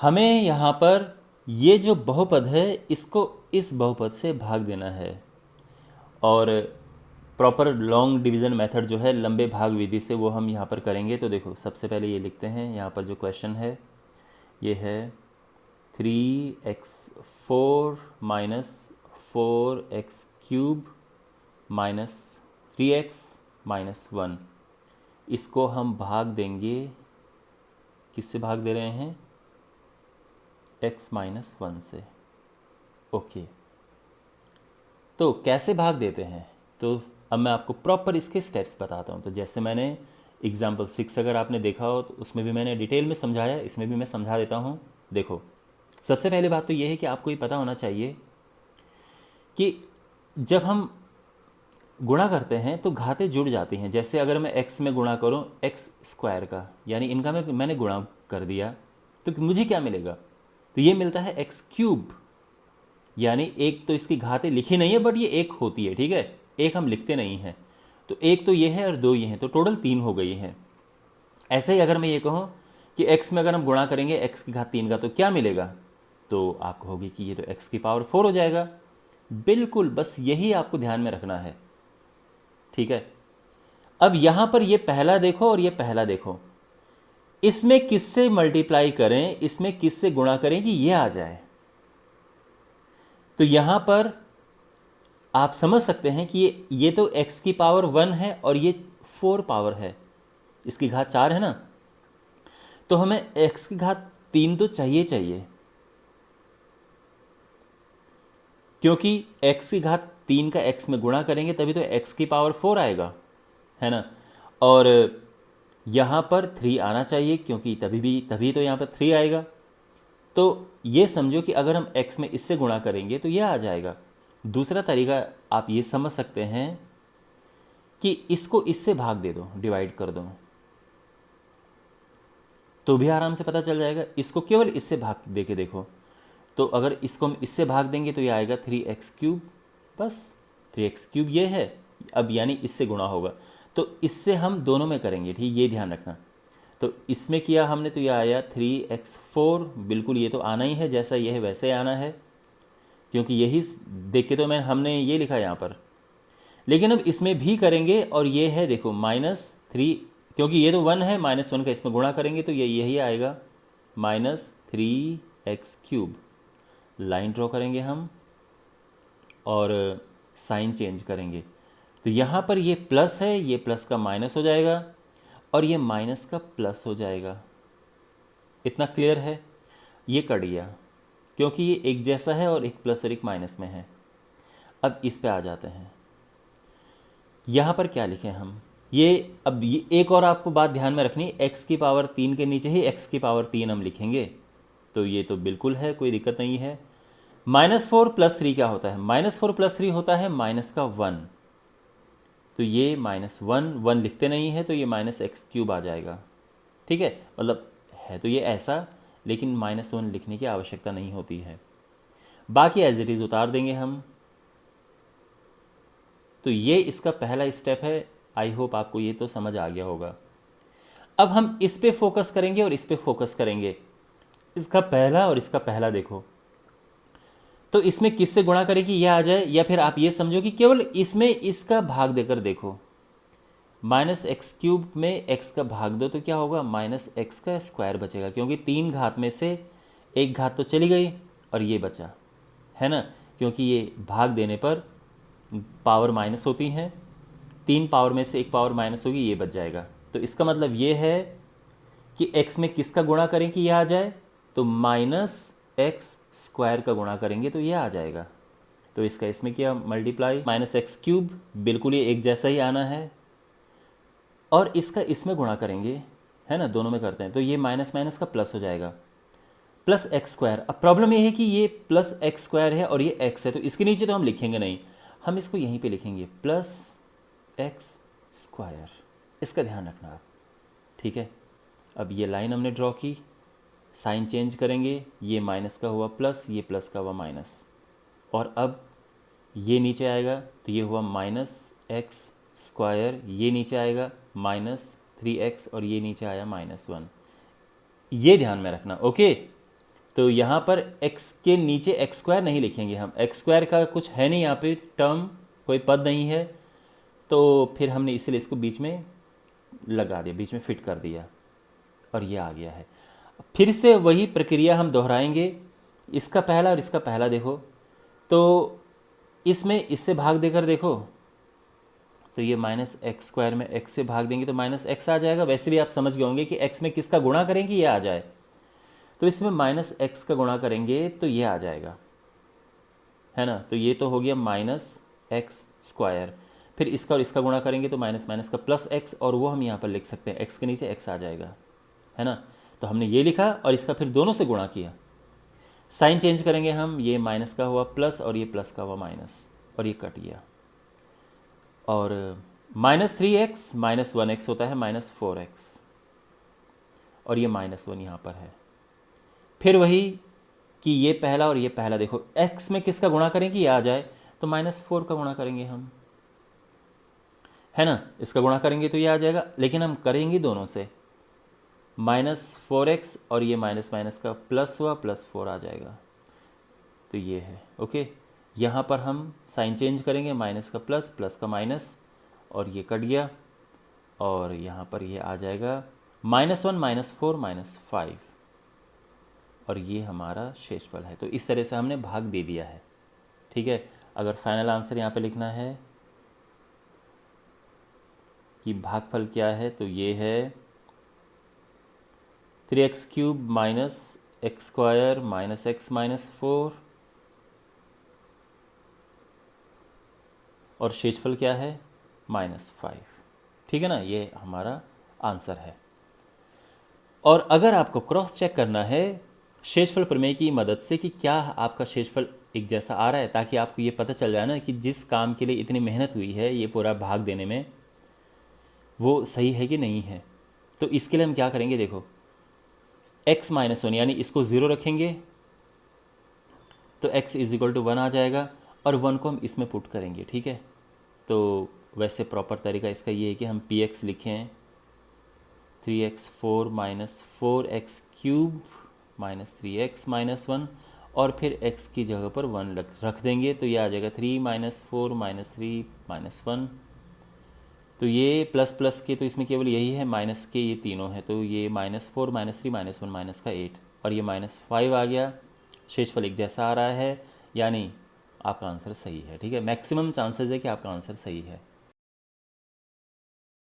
हमें यहाँ पर ये जो बहुपद है इसको इस बहुपद से भाग देना है, और प्रॉपर लॉन्ग डिवीज़न मेथड जो है लंबे भाग विधि से वो हम यहाँ पर करेंगे। तो देखो सबसे पहले ये लिखते हैं, यहाँ पर जो क्वेश्चन है ये है 3x4 minus 4x³ minus 3x minus 1। इसको हम भाग देंगे, किससे भाग दे रहे हैं, x माइनस 1 से। ओके, तो कैसे भाग देते हैं, तो अब मैं आपको प्रॉपर इसके स्टेप्स बताता हूँ। तो जैसे मैंने एग्जाम्पल 6 अगर आपने देखा हो तो उसमें भी मैंने डिटेल में समझाया, इसमें भी मैं समझा देता हूँ। देखो सबसे पहले बात तो ये है कि आपको ये पता होना चाहिए कि जब हम गुणा करते हैं तो घातें जुड़ जाती हैं। जैसे अगर मैं x में गुणा करूँ x² का, यानी इनका मैंने गुणा कर दिया, तो मुझे क्या मिलेगा, तो ये मिलता है x³। यानी एक तो इसकी घातें लिखी नहीं है बट ये एक होती है, ठीक है, एक हम लिखते नहीं हैं। तो एक तो ये है और दो ये हैं, तो टोटल 3 हो गई हैं। ऐसे ही अगर मैं ये कहूँ कि x में अगर हम गुणा करेंगे x की घात 3 का तो क्या मिलेगा, तो आप कहोगे कि ये तो x की पावर 4 हो जाएगा। बिल्कुल, बस यही आपको ध्यान में रखना है, ठीक है। अब यहां पर ये पहला देखो और ये पहला देखो, इसमें किससे मल्टीप्लाई करें, इसमें किससे गुणा करें कि ये आ जाए। तो यहां पर आप समझ सकते हैं कि ये तो x की पावर 1 है और ये 4 पावर है, इसकी घात 4 है ना, तो हमें x की घात 3 तो चाहिए चाहिए, क्योंकि x की घात 3 का x में गुणा करेंगे तभी तो x की पावर 4 आएगा, है ना। और यहाँ पर 3 आना चाहिए, क्योंकि तभी तो यहाँ पर 3 आएगा। तो ये समझो कि अगर हम x में इससे गुणा करेंगे तो ये आ जाएगा। दूसरा तरीका आप ये समझ सकते हैं कि इसको इससे भाग दे दो, डिवाइड कर दो, तो भी आराम से पता चल जाएगा। इसको केवल इससे भाग दे के देखो, तो अगर इसको हम इससे भाग देंगे तो ये आएगा 3x³। बस 3x³ ये है, अब यानी इससे गुणा होगा, तो इससे हम दोनों में करेंगे, ठीक, ये ध्यान रखना। तो इसमें किया हमने तो ये आया 3x4, बिल्कुल ये तो आना ही है, जैसा ये है वैसे आना है, क्योंकि यही देख के तो हमने ये लिखा यहाँ पर। लेकिन अब इसमें भी करेंगे और ये है देखो -3, क्योंकि ये तो 1 है, -1 का इसमें गुणा करेंगे तो ये यही आएगा -3x³। लाइन ड्रॉ करेंगे हम और साइन चेंज करेंगे, तो यहाँ पर ये प्लस है, ये प्लस का माइनस हो जाएगा और ये माइनस का प्लस हो जाएगा। इतना क्लियर है, ये कट गया क्योंकि ये एक जैसा है और एक प्लस और एक माइनस में है। अब इस पे आ जाते हैं, यहाँ पर क्या लिखें हम, अब ये एक और आपको बात ध्यान में रखनी, x की पावर 3 के नीचे ही x की पावर 3 हम लिखेंगे, तो ये तो बिल्कुल है, कोई दिक्कत नहीं है। -4 + 3 क्या होता है, -4 + 3 होता है -1, तो ये -1 लिखते नहीं है, तो ये -x³ आ जाएगा, ठीक है। मतलब है तो ये ऐसा, लेकिन -1 लिखने की आवश्यकता नहीं होती है, बाकी एज इट इज़ उतार देंगे हम। तो ये इसका पहला स्टेप है। आई होप आपको ये तो समझ आ गया होगा। अब हम इस पे फोकस करेंगे और इस पे फोकस करेंगे, इसका पहला और इसका पहला देखो, तो इसमें किससे गुणा करें कि ये आ जाए, या फिर आप ये समझो कि केवल इसमें इसका भाग देकर देखो, -x³ में x का भाग दो तो क्या होगा, -x² बचेगा, क्योंकि 3 घात में से एक घात तो चली गई और ये बचा, है ना, क्योंकि ये भाग देने पर पावर माइनस होती हैं, 3 पावर में से एक पावर माइनस होगी, ये बच जाएगा। तो इसका मतलब ये है कि x में किसका गुणा करें कि ये आ जाए, तो -x² का गुणा करेंगे तो ये आ जाएगा। तो इसका इसमें किया मल्टीप्लाई, -x³, बिल्कुल ये एक जैसा ही आना है, और इसका इसमें गुणा करेंगे, है ना, दोनों में करते हैं, तो ये माइनस माइनस का प्लस हो जाएगा, +x²। अब प्रॉब्लम ये है कि ये +x² है और ये x है, तो इसके नीचे तो हम लिखेंगे नहीं, हम इसको यहीं पे लिखेंगे +x²। इसका ध्यान रखना आप, ठीक है। अब ये लाइन हमने ड्रॉ की, साइन चेंज करेंगे, ये माइनस का हुआ प्लस, ये प्लस का हुआ माइनस, और अब ये नीचे आएगा तो ये हुआ -x², ये नीचे आएगा -3x और ये नीचे आया -1। ये ध्यान में रखना, ओके। तो यहाँ पर x के नीचे एक्स स्क्वायर नहीं लिखेंगे हम, एक्स स्क्वायर का कुछ है नहीं यहाँ पे टर्म, कोई पद नहीं है, तो फिर हमने इसलिए इसको बीच में लगा दिया, बीच में फिट कर दिया और ये आ गया है। फिर से वही प्रक्रिया हम दोहराएंगे, इसका पहला और इसका पहला देखो, तो इसमें इससे भाग देकर देखो, तो ये माइनस एक्स स्क्वायर में x से भाग देंगे तो माइनस एक्स आ जाएगा। वैसे भी आप समझ गए होंगे कि x में किसका गुणा करेंगे ये आ जाए, तो इसमें माइनस एक्स का गुणा करेंगे तो ये आ जाएगा, है ना। तो ये तो हो गया माइनस एक्स स्क्वायर, फिर इसका और इसका गुणा करेंगे तो माइनस माइनस का प्लस एक्स, और वो हम यहाँ पर लिख सकते हैं एक्स के नीचे एक्स आ जाएगा, है ना। तो हमने ये लिखा और इसका फिर दोनों से गुणा किया, साइन चेंज करेंगे हम, ये माइनस का हुआ प्लस और ये प्लस का हुआ माइनस, और ये कट गया, और माइनस 3x माइनस 1x होता है माइनस 4x, और ये माइनस 1 यहाँ पर है। फिर वही कि ये पहला और ये पहला देखो, x में किसका गुणा करें कि ये आ जाए, तो माइनस 4 का गुणा करेंगे हम, है ना। इसका गुणा करेंगे तो ये आ जाएगा, लेकिन हम करेंगे दोनों से, माइनस 4x और ये माइनस माइनस का प्लस हुआ, प्लस 4 आ जाएगा, तो ये है ओके। यहाँ पर हम साइन चेंज करेंगे, माइनस का प्लस, प्लस का माइनस, और ये कट गया, और यहाँ पर ये आ जाएगा -1 -4 -5, और ये हमारा शेषफल है। तो इस तरह से हमने भाग दे दिया है, ठीक है। अगर फाइनल आंसर यहाँ पे लिखना है कि भागफल क्या है, तो ये है 3x³ minus x square minus x minus 4, और शेषफल क्या है -5, ठीक है ना। ये हमारा आंसर है। और अगर आपको क्रॉस चेक करना है शेषफल प्रमेय की मदद से कि क्या आपका शेषफल एक जैसा आ रहा है, ताकि आपको ये पता चल जाए ना कि जिस काम के लिए इतनी मेहनत हुई है ये पूरा भाग देने में, वो सही है कि नहीं है, तो इसके लिए हम क्या करेंगे, देखो x माइनस 1 यानी इसको 0 रखेंगे तो x इज इक्वल टू 1 आ जाएगा, और 1 को हम इसमें पुट करेंगे, ठीक है। तो वैसे प्रॉपर तरीका इसका ये है कि हम px लिखें 3x4 minus 4x³ minus 3x minus 1, और फिर x की जगह पर 1 रख देंगे, तो ये आ जाएगा 3 माइनस 4 माइनस 3 माइनस 1। तो ये प्लस प्लस के तो इसमें केवल यही है, माइनस के ये तीनों हैं, तो ये -4 -3 -1 माइनस का 8, और ये -5 आ गया। शेषफल एक जैसा आ रहा है, यानी आपका आंसर सही है, ठीक है। मैक्सिमम चांसेस है कि आपका आंसर सही है।